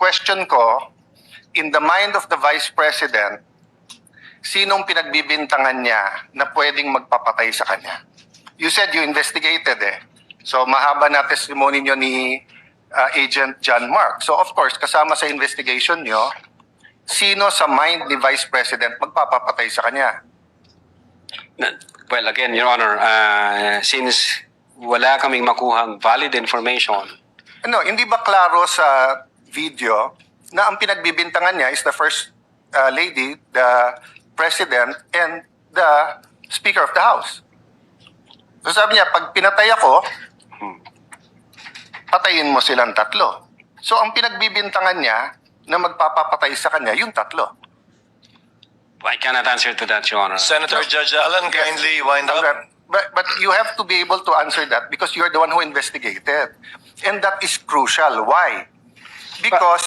question ko, in the mind of the Vice President, sinong pinagbibintangan niya na pwedeng magpapatay sa kanya? You said you investigated eh. So mahaba na testimony niyo ni Agent John Mark. So of course, kasama sa investigation niyo, sino sa mind ni Vice President magpapapatay sa kanya? Well, again, Your Honor, since wala kaming makuhang valid information. Ano, hindi ba klaro sa video na ang pinagbibintangan niya is the First Lady, the President, and the Speaker of the House? So sabi niya, pag pinatay ako, patayin mo silang tatlo. So ang pinagbibintangan niya na magpapapatay sa kanya, yung tatlo. I cannot answer to that, Your Honor. Senator Judge Allen, kindly wind up. But you have to be able to answer that because you're the one who investigated. And that is crucial. Why? Because